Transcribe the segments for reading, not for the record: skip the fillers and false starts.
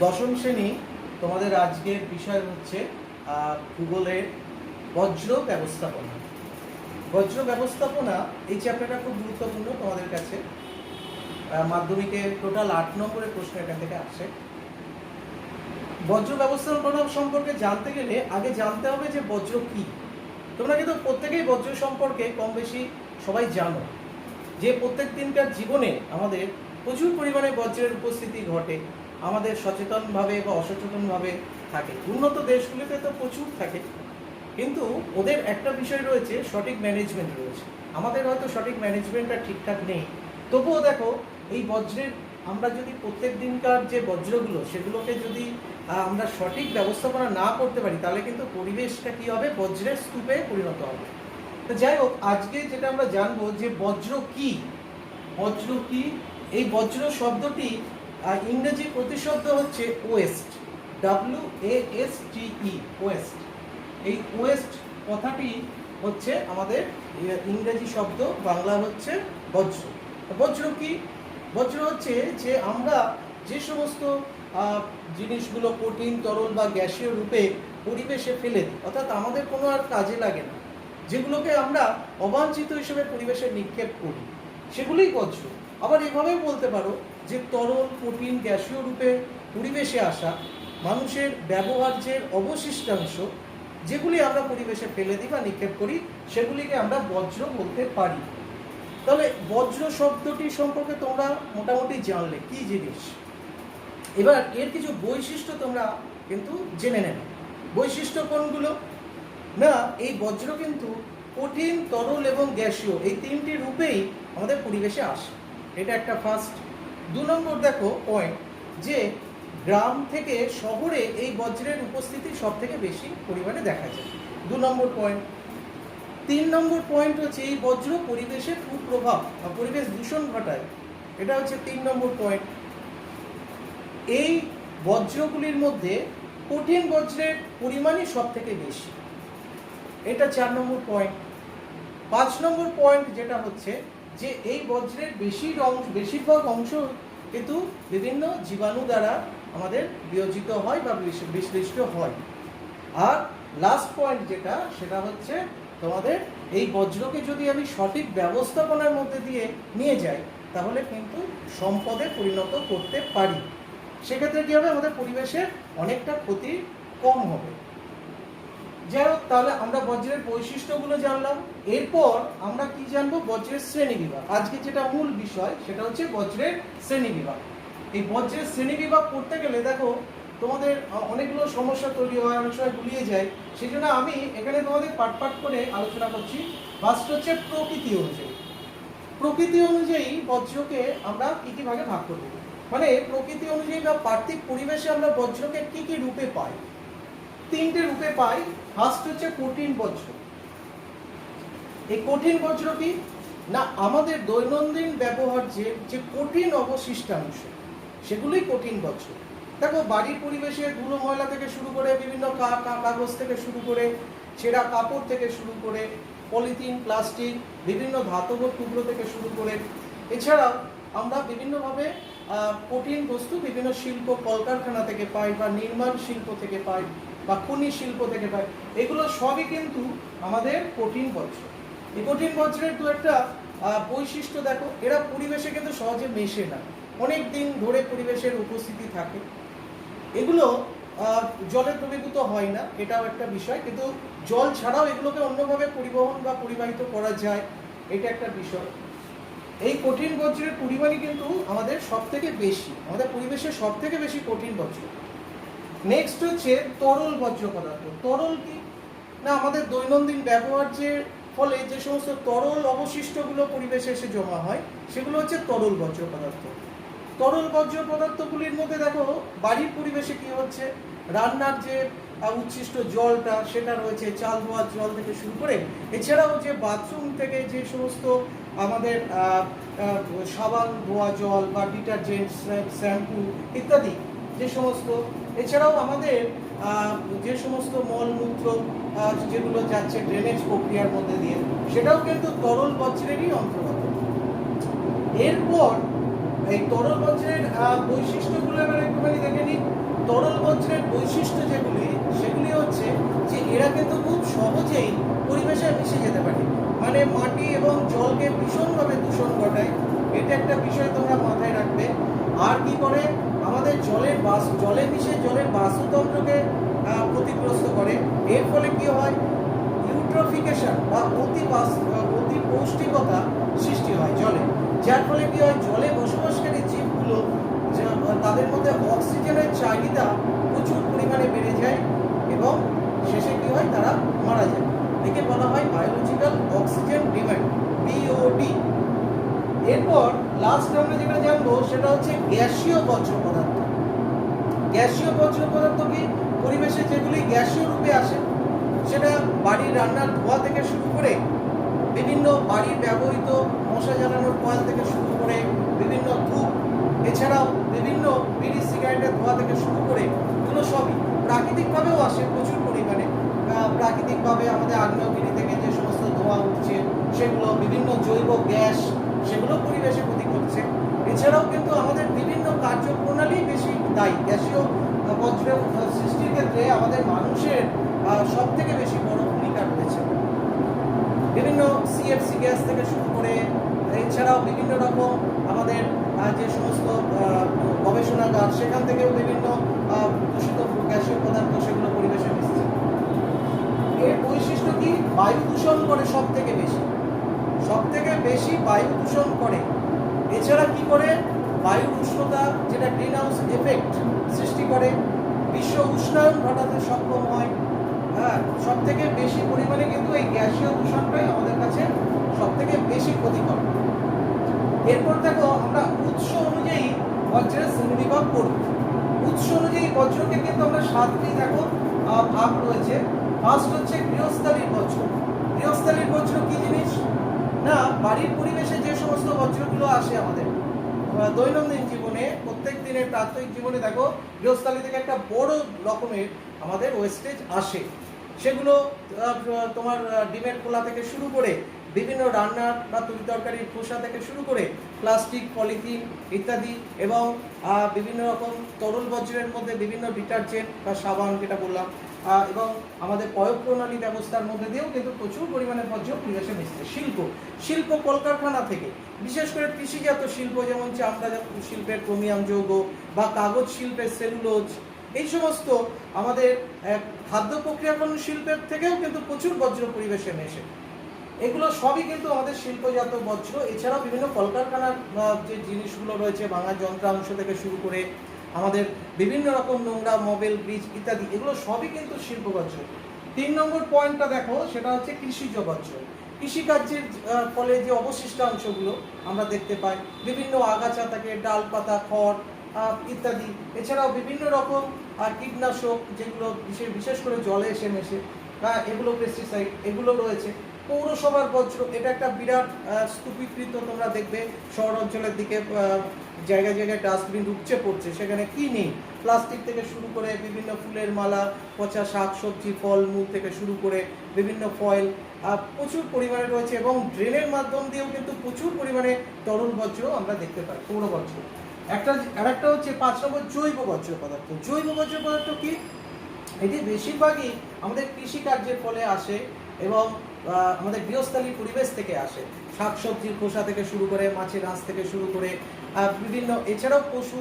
দশম শ্রেণী তোমাদের আজকের বিষয় হচ্ছে ভূগোলের বজ্র ব্যবস্থাপনা। বজ্র ব্যবস্থাপনা এই চ্যাপ্টারটা খুব গুরুত্বপূর্ণ তোমাদের কাছে। মাধ্যমিকে টোটাল 8 নম্বরের প্রশ্ন এখান থেকে আসে। বজ্র ব্যবস্থাপনা সম্পর্কে জানতে গেলে আগে জানতে হবে যে বজ্র কি। তোমরা কিন্তু প্রত্যেকেই বজ্র সম্পর্কে কম বেশি সবাই জানো যে প্রত্যেক দিনকার জীবনে আমাদের প্রচুর পরিমাণে বজ্রের উপস্থিতি ঘটে, আমাদের সচেতনভাবে বা অসচেতনভাবে থাকে। উন্নত দেশগুলিতে তো প্রচুর থাকে, কিন্তু ওদের একটা বিষয় রয়েছে, সঠিক ম্যানেজমেন্ট রয়েছে। আমাদের হয়তো সঠিক ম্যানেজমেন্টটা ঠিকঠাক নেই। তবুও দেখো এই বজ্রের আমরা যদি প্রত্যেক দিনকার যে বজ্রগুলো সেগুলোকে যদি আমরা সঠিক ব্যবস্থাপনা না করতে পারি তাহলে কিন্তু পরিবেশটা কী হবে, বজ্রের স্তূপে পরিণত হবে। তো যাই হোক, আজকে যেটা আমরা জানবো যে বজ্র কি। বজ্র কি? এই বজ্র শব্দটি ইংরেজি প্রতিশব্দ হচ্ছে ওয়েস্ট, WASTE, ওয়েস্ট। এই ওয়েস্ট কথাটি হচ্ছে আমাদের ইংরেজি শব্দ, বাংলা হচ্ছে বজ্র। বজ্র কি? বজ্র হচ্ছে যে আমরা যে সমস্ত জিনিসগুলো কঠিন, তরল বা গ্যাসীয় রূপে পরিবেশে ফেলে দিই, অর্থাৎ আমাদের কোনো আর কাজে লাগে না, যেগুলোকে আমরা অবাঞ্ছিত হিসেবে পরিবেশে নিক্ষেপ করি, সেগুলোই বজ্র। আবার এভাবেও বলতে পারো যে তরল, কঠিন, গ্যাসীয় রূপে পরিবেশে আসা মানুষের ব্যবহার্যের অবশিষ্টাংশ যেগুলি আমরা পরিবেশে ফেলে দিই বা নিক্ষেপ করি, সেগুলিকে আমরা বজ্র বলতে পারি। তাহলে বজ্র শব্দটি সম্পর্কে তোমরা মোটামুটি জানলে কি জিনিস। এবার এর কিছু বৈশিষ্ট্য তোমরা কিন্তু জেনে নেবে। বৈশিষ্ট্য কোনগুলো? না, এই বজ্র কিন্তু কঠিন, তরল এবং গ্যাসীয় এই তিনটি রূপেই আমাদের পরিবেশে আসে। এটা একটা ফার্স্ট। 2 নম্বর দেখো পয়েন্ট, যে গ্রাম থেকে শহরে এই বজ্রের উপস্থিতি সব থেকে বেশি পরিমাণে দেখা যায়। 2 নম্বর পয়েন্ট। 3 নম্বর পয়েন্ট হচ্ছে এই বজ্র পরিবেশের কুপ্রভাব বা পরিবেশ দূষণ ঘটায়। এটা হচ্ছে 3 নম্বর পয়েন্ট। এই বজ্রগুলির মধ্যে কঠিন বজ্রের পরিমাণই সব থেকে বেশি। এটা 4 নম্বর পয়েন্ট। 5 নম্বর পয়েন্ট যেটা হচ্ছে যে এই বজ্রের বেশিরভাগ অংশ কিন্তু বিভিন্ন জীবাণু দ্বারা আমাদের বিয়োজিত হয় বা বিশ্লিষ্ট হয়। আর লাস্ট পয়েন্ট যেটা, সেটা হচ্ছে তোমাদের এই বজ্রকে যদি আমি সঠিক ব্যবস্থাপনার মধ্যে দিয়ে নিয়ে যাই তাহলে কিন্তু সম্পদে পরিণত করতে পারি। সেক্ষেত্রে কী হবে, আমাদের পরিবেশের অনেকটা ক্ষতি কম হবে। যাই হোক, তাহলে আমরা বজ্রের বৈশিষ্ট্যগুলো জানলাম। এরপর আমরা কি জানবো, বজ্রের শ্রেণী বিভাগ। আজকে যেটা মূল বিষয় সেটা হচ্ছে বজ্রের শ্রেণী বিভাগ। এই বজ্রের শ্রেণী বিভাগ করতে গেলে দেখো তোমাদের অনেকগুলো সমস্যা তৈরি হয়, অনেক সময় গুলিয়ে যায়। সেই জন্য আমি এখানে তোমাদের পাট করে আলোচনা করছি। ফার্স্ট হচ্ছে প্রকৃতি অনুযায়ী। প্রকৃতি অনুযায়ী বজ্রকে আমরা কি কি ভাগে ভাগ করব, মানে প্রকৃতি অনুযায়ী বা পার্থিব পরিবেশে আমরা বজ্রকে কি কি রূপে পাই। 3টে রূপে পাই। ফার্স্ট হচ্ছে কঠিন বজ্র। এই কঠিন বজ্র কি না, আমাদের দৈনন্দিন ব্যবহার্যের যে কঠিন অবশিষ্টাংশ সেগুলোই কঠিন বজ্র। দেখো বাড়ির পরিবেশে ধুলো ময়লা থেকে শুরু করে বিভিন্ন কাগজ থেকে শুরু করে ছেঁড়া কাপড় থেকে শুরু করে পলিথিন, প্লাস্টিক, বিভিন্ন ধাতব টুকরো থেকে শুরু করে, এছাড়াও আমরা বিভিন্নভাবে কঠিন বস্তু বিভিন্ন শিল্প, কলকারখানা থেকে পাই বা নির্মাণ শিল্প থেকে পাই বা খনি শিল্প থেকে পাই। এগুলো সবই কিন্তু আমাদের কঠিন বজ্র। এই কঠিন বজ্রের দু একটা বৈশিষ্ট্য দেখো, এরা পরিবেশে কিন্তু সহজে মেশে না, অনেক দিন ধরে পরিবেশের উপস্থিতি থাকে। এগুলো জলে দ্রবীভূত হয় না, এটাও একটা বিষয়, কিন্তু জল ছাড়াও এগুলোকে অন্যভাবে পরিবহন বা পরিবাহিত করা যায়, এটা একটা বিষয়। এই কঠিন বজ্রের পরিমাণই কিন্তু আমাদের সব থেকে বেশি, আমাদের পরিবেশের সব থেকে বেশি কঠিন বজ্র। নেক্সট হচ্ছে তরল বজ্র পদার্থ। তরল কি না, আমাদের দৈনন্দিন ব্যবহার্যের ফলে যে সমস্ত তরল অবশিষ্টগুলো পরিবেশে এসে জমা হয় সেগুলো হচ্ছে তরল বজ্র পদার্থ। তরল বজ্র পদার্থগুলির মধ্যে দেখো বাড়ির পরিবেশে কি হচ্ছে, রান্নার যে উচ্ছিষ্ট জলটা সেটা রয়েছে, চাল ধোয়ার জল থেকে শুরু করে, এছাড়াও যে বাথরুম থেকে যে সমস্ত আমাদের সাবান ধোয়া জল বা ডিটারজেন্ট, শ্যাম্পু ইত্যাদি যে সমস্ত, এছাড়াও আমাদের যে সমস্ত মলমূত্র যেগুলো যাচ্ছে ড্রেনেজ প্রক্রিয়ার মধ্যে দিয়ে, সেটাও কিন্তু তরল বজ্রেরই অন্তর্গত। এরপর এই তরল বজ্রের বৈশিষ্ট্যগুলো এবার একটুখানি দেখে নিই। বৈশিষ্ট্য যেগুলি সেগুলি হচ্ছে যে এরা কিন্তু খুব সহজেই পরিবেশে মিশে যেতে পারে, মানে মাটি এবং জলকে ভীষণভাবে দূষণ ঘটায়। এটা একটা বিষয় তোমরা মাথায় রাখবে। আর কি করে, আমাদের জলে মিশে জলের বাস্তুতন্ত্রকে ক্ষতিগ্রস্ত করে। এর ফলে কি হয়, ইউট্রোফিকেশন বা অতি পৌষ্টিকতা সৃষ্টি হয় জলে, যার ফলে কি হয়, জলে বসবাসকারী জীবগুলো তাদের মধ্যে অক্সিজেনের চাহিদা প্রচুর পরিমাণে বেড়ে যায় এবং শেষে কি হয়, তারা মারা যায়। একে বলা হয় বায়োলজিক্যাল অক্সিজেন ডিমান্ড, বিওডি। এরপর লাস্ট আমরা যেটা জানবো সেটা হচ্ছে গ্যাসীয় বর্জ্য পদার্থ। গ্যাসীয় বর্জ্য পদার্থ কি, পরিবেশে যেগুলি গ্যাসীয় রূপে আসে, সেটা বাড়ির রান্নার ধোঁয়া থেকে শুরু করে বিভিন্ন বাড়ির ব্যবহৃত মশা জ্বালানোর কয়েল থেকে শুরু করে বিভিন্ন ধূপ, এছাড়াও বিভিন্ন বিড়ি সিগারেটের ধোঁয়া থেকে শুরু করে এগুলো সবই প্রাকৃতিকভাবেও আসে প্রচুর পরিমাণে। প্রাকৃতিকভাবে আমাদের আগ্নেয়গিরি থেকে যে সমস্ত ধোঁয়া উঠছে সেগুলো, বিভিন্ন জৈব গ্যাস, সেগুলো পরিবেশে ক্ষতি করছে। এছাড়াও কিন্তু আমাদের বিভিন্ন কার্যপ্রণালী বেশি দায়ী। গ্যাসীয় বর্জ্য সৃষ্টির ক্ষেত্রে আমাদের মানুষের সব থেকে বেশি বড় ভূমিকা রয়েছে। বিভিন্ন সিএফসি গ্যাস থেকে শুরু করে, এছাড়াও বিভিন্ন রকম আমাদের যে সমস্ত গবেষণাগার, সেখান থেকেও বিভিন্ন দূষিত গ্যাসীয় পদার্থ সেগুলো পরিবেশে মিশছে। এর বৈশিষ্ট্য কি, বায়ু দূষণ করে সব থেকে বেশি বায়ু দূষণ করে। এছাড়া কি করে, বায়ুর উষ্ণতা, যেটা গ্রিন হাউস এফেক্ট সৃষ্টি করে, বিশ্ব উষ্ণায়ন ঘটাতে সক্ষম হয়। সব থেকে বেশি পরিমাণে কিন্তু এই গ্যাসীয় দূষণটাই আমাদের কাছে সব থেকে বেশি ক্ষতিকর। এরপর দেখো, আমরা উৎস অনুযায়ী বজ্রের শ্রেণীবিভাগ করব। উৎস অনুযায়ী বজ্রকে কিন্তু আমরা 7টি দেখো ভাগ রয়েছে। ফার্স্ট হচ্ছে গৃহস্থালির বজ্র। গৃহস্থালির বজ্র কি জিনিস না, বাড়ির পরিবেশে যে সমস্ত বজ্রগুলো আসে আমাদের দৈনন্দিন জীবনে, প্রত্যেক দিনের প্রাত্যহিক জীবনে, দেখো গৃহস্থালি থেকে একটা বড় রকমের আমাদের ওয়েস্টেজ আসে। সেগুলো তোমার ডিমের খোলা থেকে শুরু করে, বিভিন্ন রান্নার বা তরি তরকারির খোসা থেকে শুরু করে, প্লাস্টিক, পলিথিন ইত্যাদি, এবং বিভিন্ন রকম তরল বজ্রের মধ্যে বিভিন্ন ডিটারজেন্ট বা সাবান যেটা বললাম, এবং আমাদের প্রয়োগ প্রণালী ব্যবস্থার মধ্যে দিয়েও কিন্তু প্রচুর পরিমাণে বর্জ্য পরিবেশে মিশছে। শিল্প কলকারখানা থেকে, বিশেষ করে কৃষিজাত শিল্প যেমন চামড়া শিল্পের ক্রোমিয়াম যৌগ, বা কাগজ শিল্পের সেলুলোজ, এই সমস্ত আমাদের খাদ্য প্রক্রিয়াকরণ শিল্পের থেকেও কিন্তু প্রচুর বজ্র পরিবেশে মেশে। এগুলো সবই কিন্তু আমাদের শিল্পজাত বজ্র। এছাড়াও বিভিন্ন কলকারখানার যে জিনিসগুলো রয়েছে, ভাঙা যন্ত্রাংশ থেকে শুরু করে আমাদের বিভিন্ন রকম নোংরা মোবাইল, ব্রিজ ইত্যাদি, এগুলো সবই কিন্তু শিল্প বজ্র। 3 নম্বর পয়েন্টটা দেখো, সেটা হচ্ছে কৃষিজ বজ্র। কৃষিকার্যের ফলে যে অবশিষ্টাংশগুলো আমরা দেখতে পাই, বিভিন্ন আগাছা থাকে, ডালপাতা, খড় ইত্যাদি। এছাড়াও বিভিন্ন রকম কীটনাশক, যেগুলো বিশেষ করে জলে এসে মেশে, এগুলো পেস্টিসাইড, এগুলো রয়েছে। পৌরসভার বজ্র, এটা একটা বিরাট স্তূপীকৃত, তোমরা দেখবে শহর অঞ্চলের দিকে জায়গায় জায়গায় ডাস্টবিন উপচে পড়ছে, সেখানে কি নেই, প্লাস্টিক থেকে শুরু করে বিভিন্ন ফুলের মালা, পচা শাক সবজি, ফল মূল থেকে শুরু করে বিভিন্ন ফয়েল প্রচুর পরিমাণে রয়েছে। এবং ড্রেনের মাধ্যম দিয়েও কিন্তু প্রচুর পরিমাণে তরল বজ্র আমরা দেখতে পাই, পৌর বজ্র। আরেকটা হচ্ছে 5 নম্বর জৈব বজ্র পদার্থ। জৈব বজ্র পদার্থ কি, এটি বেশিরভাগই আমাদের কৃষিকার্যের ফলে আসে এবং আমাদের গৃহস্থালী পরিবেশ থেকে আসে। শাকসবজির খোসা থেকে শুরু করে, মাছের আঁশ থেকে শুরু করে বিভিন্ন, এছাড়াও পশু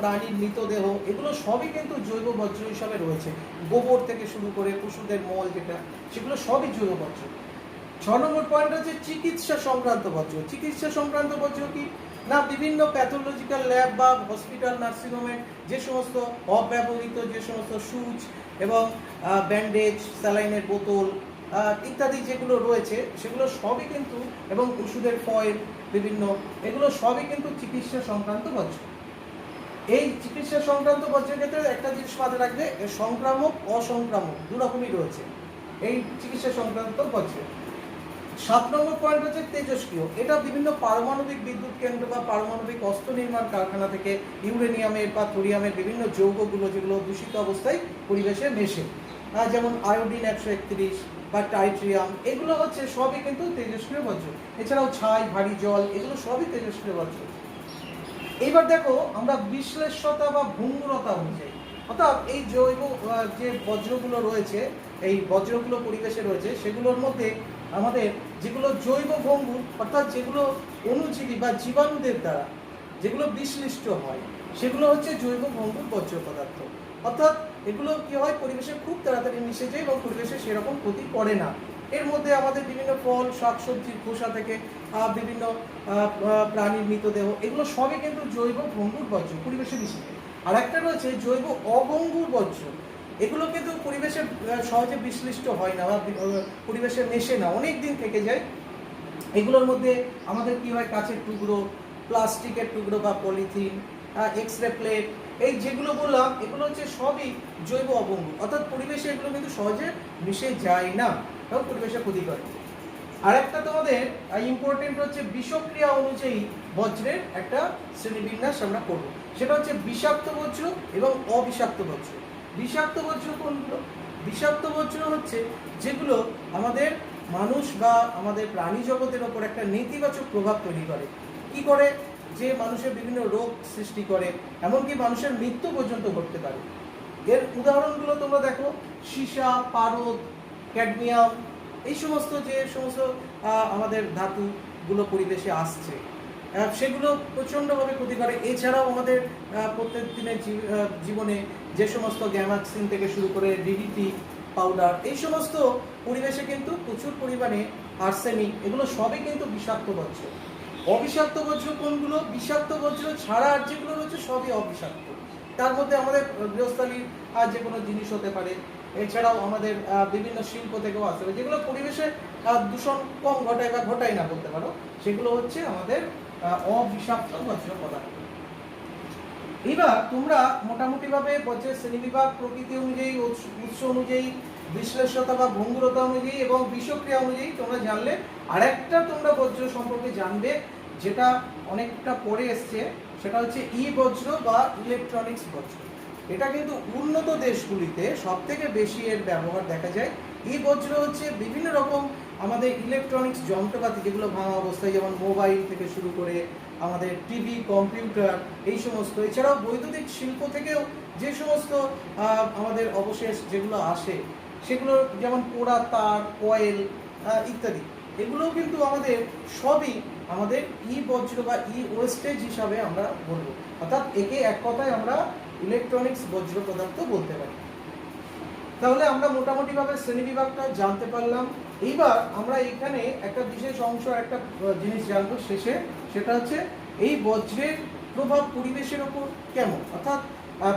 প্রাণীর মৃতদেহ, এগুলো সবই কিন্তু জৈব বজ্র হিসাবে রয়েছে। গোবর থেকে শুরু করে পশুদের মল, যেটা, সেগুলো সবই জৈব বজ্র। 6 নম্বর পয়েন্ট হচ্ছে চিকিৎসা সংক্রান্ত বজ্র। চিকিৎসা সংক্রান্ত বজ্র কি না, বিভিন্ন প্যাথোলজিক্যাল ল্যাব বা হসপিটাল, নার্সিংহোমে যে সমস্ত অব্যবহৃত যে সমস্ত সুচ এবং ব্যান্ডেজ, স্যালাইনের বোতল ইত্যাদি যেগুলো রয়েছে, সেগুলো সবই কিন্তু, এবং ওষুধের ফয়েল বিভিন্ন, এগুলো সবই কিন্তু চিকিৎসা সংক্রান্ত বজ্র। এই চিকিৎসা সংক্রান্ত বজ্রের ক্ষেত্রে একটা জিনিস মাথায় রাখবে, সংক্রামক অসংক্রামক দুরকমই রয়েছে এই চিকিৎসা সংক্রান্ত বজ্র। 7 নম্বর পয়েন্ট হচ্ছে তেজস্ক্রিয়। এটা বিভিন্ন পারমাণবিক বিদ্যুৎ কেন্দ্র বা পারমাণবিক অস্ত্র নির্মাণ কারখানা থেকে ইউরেনিয়ামের বা থোরিয়ামের বিভিন্ন যৌগগুলো, যেগুলো দূষিত অবস্থায় পরিবেশে মেশে, যেমন আয়োডিন 131 বা টাইট্রিয়াম, এগুলো হচ্ছে সবই কিন্তু তেজস্ক্রিয় বজ্র। এছাড়াও ছাই, ভারী জল, এগুলো সবই তেজস্ক্রিয় বজ্র। এইবার দেখো, আমরা বিশ্লেষ্যতা বা ভঙ্গুরতা অনুযায়ী, অর্থাৎ এই জৈব যে বজ্রগুলো রয়েছে, এই বজ্রগুলো পরিবেশে রয়েছে, সেগুলোর মধ্যে আমাদের যেগুলো জৈব ভঙ্গুর, অর্থাৎ যেগুলো অণুজীবী বা জীবাণুদের দ্বারা যেগুলো বিশ্লিষ্ট হয়, সেগুলো হচ্ছে জৈব ভঙ্গুর বর্জ্য পদার্থ। অর্থাৎ এগুলো কি হয়, পরিবেশে খুব তাড়াতাড়ি মিশে যায় এবং পরিবেশে সেরকম ক্ষতি করে না। এর মধ্যে আমাদের বিভিন্ন ফল, শাকসবজির খোসা থেকে বিভিন্ন প্রাণীর মৃতদেহ, এগুলো সবই কিন্তু জৈব ভঙ্গুর বর্জ্য, পরিবেশে মিশে যায়। আর একটা রয়েছে জৈব অভঙ্গুর বর্জ্য, এগুলো কিন্তু পরিবেশে সহজে বিশ্লিষ্ট হয় না বা পরিবেশে মেশে না, অনেক দিন থেকে যায়। এগুলোর মধ্যে আমাদের কি হয়, কাঁচের টুকরো, প্লাস্টিকের টুকরো বা পলিথিন, এক্সরে প্লেট, এই যেগুলো বললাম এগুলো হচ্ছে সবই জৈব অভঙ্গুর, অর্থাৎ পরিবেশে এগুলো কিন্তু সহজে মিশে যায় না এবং পরিবেশে ক্ষতি করে। আর একটা তোমাদের ইম্পর্টেন্ট হচ্ছে বিষক্রিয়া অনুযায়ী বজ্রের একটা শ্রেণীবিন্যাস আমরা করব, সেটা হচ্ছে বিষাক্ত বজ্র এবং অবিষাক্ত বজ্র। বিষাক্ত বজ্র কোনগুলো? বিষাক্ত বজ্র হচ্ছে যেগুলো আমাদের মানুষ বা আমাদের প্রাণী জগতের ওপর একটা নেতিবাচক প্রভাব তৈরি করে। কি করে? যে মানুষের বিভিন্ন রোগ সৃষ্টি করে, এমনকি মানুষের মৃত্যু পর্যন্ত ঘটতে পারে। এর উদাহরণগুলো তোমরা দেখো, সীসা, পারদ, ক্যাডমিয়াম, এই সমস্ত যে সমস্ত আমাদের ধাতুগুলো পরিবেশে আসছে, সেগুলো প্রচণ্ডভাবে ক্ষতি করে। এছাড়াও আমাদের প্রত্যেক দিনের জীবনে যে সমস্ত গ্যামাক্সিন থেকে শুরু করে ডিডিটি পাউডার, এই সমস্ত পরিবেশে কিন্তু প্রচুর পরিমাণে আর্সেনিক, এগুলো সবই কিন্তু বিষাক্ত বজ্র। অবিষাক্ত বজ্র কোনগুলো? বিষাক্ত বজ্র ছাড়া আর যেগুলো রয়েছে সবই অবিষাক্ত। তার মধ্যে আমাদের গৃহস্থালির যে কোনো জিনিস হতে পারে, এছাড়াও আমাদের বিভিন্ন শিল্প থেকেও আসতে পারে, যেগুলো পরিবেশে দূষণ কম ঘটায় বা ঘটায় না বলতে পারো, সেগুলো হচ্ছে আমাদের অবিষাক্ত বজ্র পদার্থ। এবার তোমরা মোটামুটিভাবে বজ্রের শ্রেণীবিভাগ প্রকৃতি অনুযায়ী, উৎস অনুযায়ী, বিশ্লেষতা বা ভঙ্গুরতা অনুযায়ী এবং বিষক্রিয়া অনুযায়ী তোমরা জানলে। আরেকটা তোমরা বজ্র সম্পর্কে জানবে, যেটা অনেকটা পরে এসছে, সেটা হচ্ছে ই বজ্র বা ইলেকট্রনিক্স বজ্র। এটা কিন্তু উন্নত দেশগুলিতে সব থেকে বেশি এর ব্যবহার দেখা যায়। ই বজ্র হচ্ছে বিভিন্ন রকম আমাদের ইলেকট্রনিক্স যন্ত্রপাতি, যেগুলো ভাঙা অবস্থায়, যেমন মোবাইল থেকে শুরু করে আমাদের টিভি, কম্পিউটার, এই সমস্ত। এছাড়াও বৈদ্যুতিক শিল্প থেকেও যে সমস্ত আমাদের অবশেষ যেগুলো আসে, সেগুলো যেমন পোড়া তার, কয়েল ইত্যাদি, এগুলোও কিন্তু আমাদের সবই আমাদের ই বজ্র বা ই ওয়েস্টেজ হিসাবে আমরা বলবো। অর্থাৎ একে এক কথায় আমরা ইলেকট্রনিক্স বজ্র পদার্থ বলতে পারি। তাহলে আমরা মোটামুটিভাবে শ্রেণীবিভাগটা জানতে পারলাম। এইবার আমরা এখানে একটা বিশেষ অংশ, একটা জিনিস জানবো শেষে, সেটা হচ্ছে এই বজ্রের প্রভাব পরিবেশের ওপর কেমন, অর্থাৎ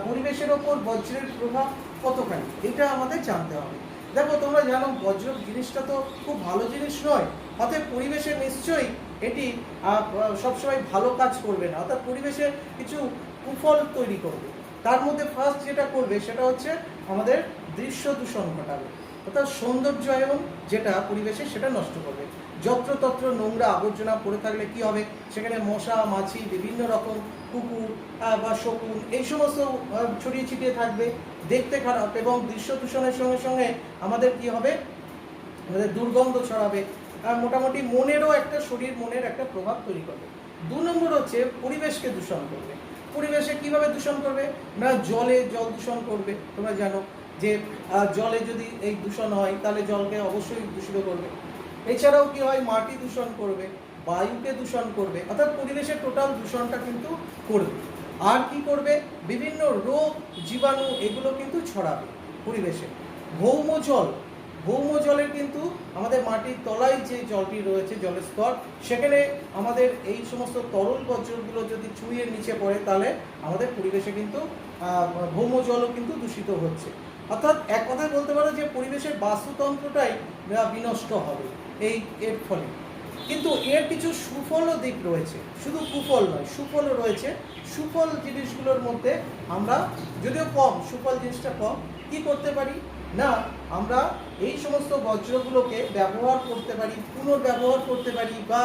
পরিবেশের ওপর বজ্রের প্রভাব কতখানি, এটা আমাদের জানতে হবে। দেখো, তোমরা জানো বজ্র জিনিসটা তো খুব ভালো জিনিস নয়, অর্থাৎ পরিবেশে নিশ্চয়ই এটি সবসময় ভালো কাজ করবে না, অর্থাৎ পরিবেশে কিছু কুফল তৈরি করবে। তার মধ্যে ফার্স্ট যেটা করবে সেটা হচ্ছে আমাদের দৃশ্য দূষণ ঘটাবে, অর্থাৎ সৌন্দর্যায়ন যেটা পরিবেশে, সেটা নষ্ট করবে। যত্রতত্র নোংরা আবর্জনা পড়ে থাকলে কি হবে, সেখানে মশা, মাছি, বিভিন্ন রকম কুকুর বা শকুন, এই সমস্ত ছড়িয়ে ছিটিয়ে থাকবে, দেখতে খারাপ। এবং দৃশ্য দূষণের সঙ্গে সঙ্গে আমাদের কি হবে, আমাদের দুর্গন্ধ ছড়াবে, আর মোটামুটি মনেরও একটা, মনের একটা প্রভাব তৈরি করবে। 2 নম্বর হচ্ছে পরিবেশকে দূষণ করবে। পরিবেশে কিভাবে দূষণ করবে না, জল দূষণ করবে। তোমরা জানো যে জলে যদি এই দূষণ হয়, তাহলে জলকে অবশ্যই দূষিত করবে। এছাড়াও কি হয়, মাটি দূষণ করবে, বায়ুকে দূষণ করবে, অর্থাৎ পরিবেশের টোটাল দূষণটা কিন্তু করবে। আর কি করবে, বিভিন্ন রোগ, জীবাণু, এগুলো কিন্তু ছড়াবে পরিবেশে। ভৌম জল, ভৌম জলের কিন্তু আমাদের মাটির তলায় যে জলটি রয়েছে, জলের স্তর, সেখানে আমাদের এই সমস্ত তরল বজ্রগুলো যদি চুইয়ে নিচে পড়ে, তাহলে আমাদের পরিবেশে কিন্তু ভৌম জলও কিন্তু দূষিত হচ্ছে। অর্থাৎ এক কথায় বলতে পারো যে পরিবেশের বাস্তুতন্ত্রটাই বিনষ্ট হবে এর ফলে। কিন্তু এর কিছু সুফলও দিক রয়েছে, শুধু কুফল নয়, সুফলও রয়েছে। সুফল জিনিসগুলোর মধ্যে আমরা, যদিও কম, সুফল জিনিসটা কম, কি করতে পারি না, আমরা এই সমস্ত বজ্রগুলোকে ব্যবহার করতে পারি, পুনর্ব্যবহার করতে পারি, বা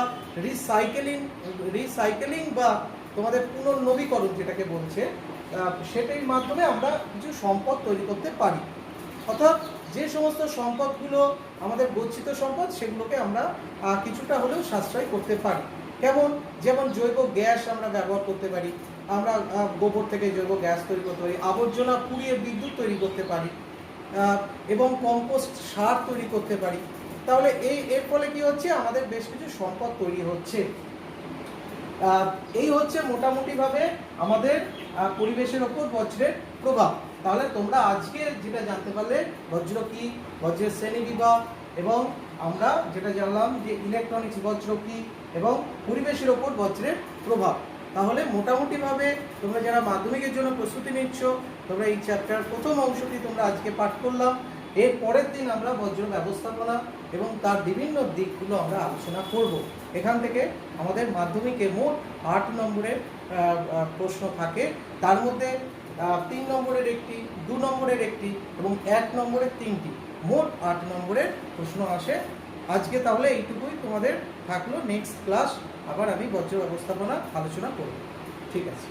রিসাইকেলিং বা তোমাদের পুনর্নবীকরণ যেটাকে বলছে, সেটার মাধ্যমে আমরা কিছু সম্পদ তৈরি করতে পারি। অর্থাৎ যে সমস্ত সম্পদগুলো আমাদের গচ্ছিত সম্পদ, সেগুলোকে আমরা কিছুটা হলেও সাশ্রয় করতে পারি। কেমন? যেমন জৈব গ্যাস আমরা ব্যবহার করতে পারি, আমরা গোবর থেকে জৈব গ্যাস তৈরি করতে পারি, আবর্জনা পুড়িয়ে বিদ্যুৎ তৈরি করতে পারি, এবং কম্পোস্ট সার তৈরি করতে পারি। তাহলে এর ফলে কি হচ্ছে, আমাদের বেশ কিছু সম্পদ তৈরি হচ্ছে। এই হচ্ছে মোটামুটিভাবে আমাদের পরিবেশের ওপর বজ্রের প্রভাব। তাহলে তোমরা আজকে যেটা জানতে পারলে বজ্র কি, বজ্রের শ্রেণী বিভাগ, এবং আমরা যেটা জানলাম যে ইলেকট্রনিক্স বজ্র কি এবং পরিবেশের ওপর বজ্রের প্রভাব। তাহলে মোটামুটিভাবে তোমরা যারা মাধ্যমিকের জন্য প্রস্তুতি নিচ্ছ, তোমরা এই চ্যাপ্টার প্রথম অংশটি তোমরা আজকে পাঠ করলাম। এর পরের দিন আমরা বজ্র ব্যবস্থাপনা এবং তার বিভিন্ন দিকগুলো আমরা আলোচনা করব। এখান থেকে আমাদের মাধ্যমিকে মোট 8 নম্বরের প্রশ্ন থাকে, তার মধ্যে 3 নম্বরের একটি, 2 নম্বরের একটি এবং 1 নম্বরের 3টি, মোট 8 নম্বরের প্রশ্ন আসে। আজকে তাহলে এইটুকুই তোমাদের থাকলো। নেক্সট ক্লাস আবার আমি বজ্র ব্যবস্থাপনা আলোচনা করব। ঠিক আছে।